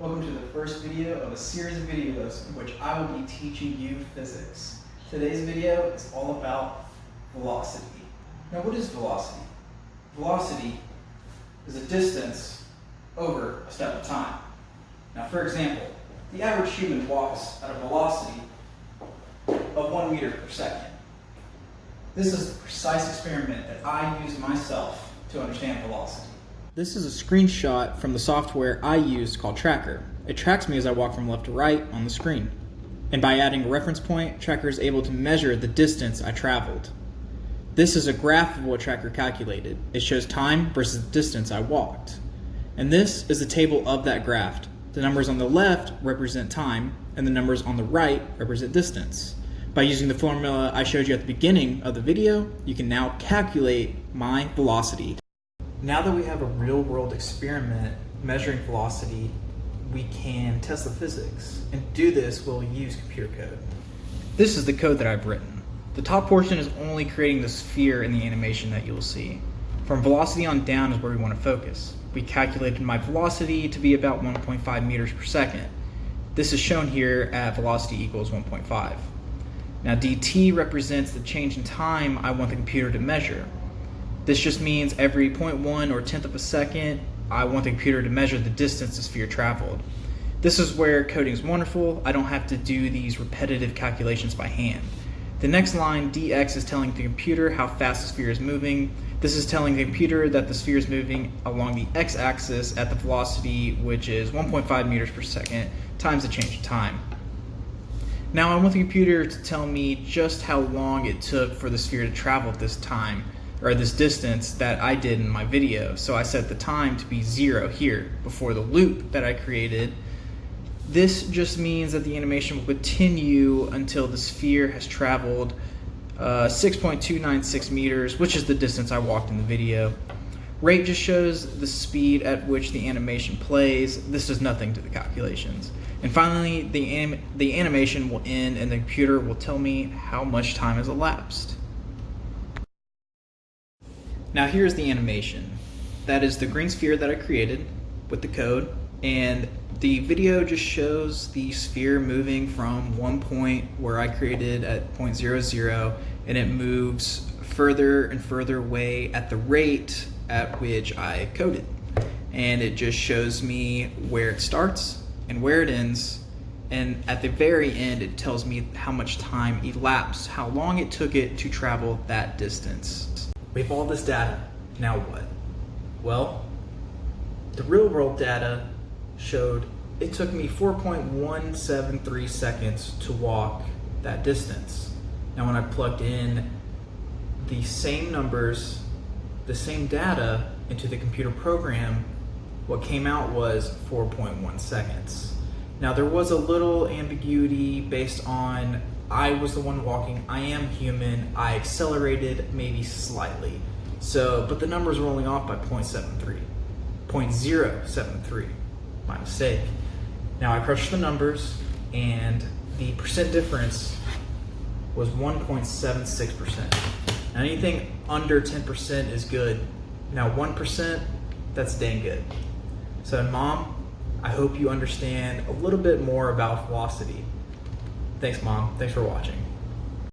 Welcome to the first video of a series of videos in which I will be teaching you physics. Today's video is all about velocity. Now, what is velocity? Velocity is a distance over a step of time. Now, for example, the average human walks at a velocity of 1 meter per second. This is the precise experiment that I use myself to understand velocity. This is a screenshot from the software I use called Tracker. It tracks me as I walk from left to right on the screen. And by adding a reference point, Tracker is able to measure the distance I traveled. This is a graph of what Tracker calculated. It shows time versus the distance I walked. And this is a table of that graph. The numbers on the left represent time, and the numbers on the right represent distance. By using the formula I showed you at the beginning of the video, you can now calculate my velocity. Now that we have a real-world experiment measuring velocity, we can test the physics. And to do this, we'll use computer code. This is the code that I've written. The top portion is only creating the sphere in the animation that you'll see. From velocity on down is where we want to focus. We calculated my velocity to be about 1.5 meters per second. This is shown here at velocity equals 1.5. Now dt represents the change in time I want the computer to measure. This just means every 0.1 or tenth of a second, I want the computer to measure the distance the sphere traveled. This is where coding is wonderful. I don't have to do these repetitive calculations by hand. The next line, dx, is telling the computer how fast the sphere is moving. This is telling the computer that the sphere is moving along the x-axis at the velocity, which is 1.5 meters per second, times the change in time. Now I want the computer to tell me just how long it took for the sphere to travel at this time, or this distance that I did in my video. So I set the time to be 0 here before the loop that I created. This just means that the animation will continue until the sphere has traveled 6.296 meters, which is the distance I walked in the video. Rate just shows the speed at which the animation plays. This does nothing to the calculations. And finally, the animation will end and the computer will tell me how much time has elapsed. Now here's the animation. That is the green sphere that I created with the code, and the video just shows the sphere moving from one point where I created at 0.00, and it moves further and further away at the rate at which I coded. And it just shows me where it starts and where it ends, and at the very end it tells me how much time elapsed, how long it took it to travel that distance. We have all this data, now what? Well, the real world data showed it took me 4.173 seconds to walk that distance. Now when I plugged in the same numbers, the same data into the computer program, what came out was 4.1 seconds. Now there was a little ambiguity based on I was the one walking, I am human, I accelerated maybe slightly. But the numbers were only off by 0.073, my mistake. Now I crushed the numbers and the percent difference was 1.76%. Now anything under 10% is good. Now 1%, that's dang good. So Mom, I hope you understand a little bit more about velocity. Thanks, Mom. Thanks for watching.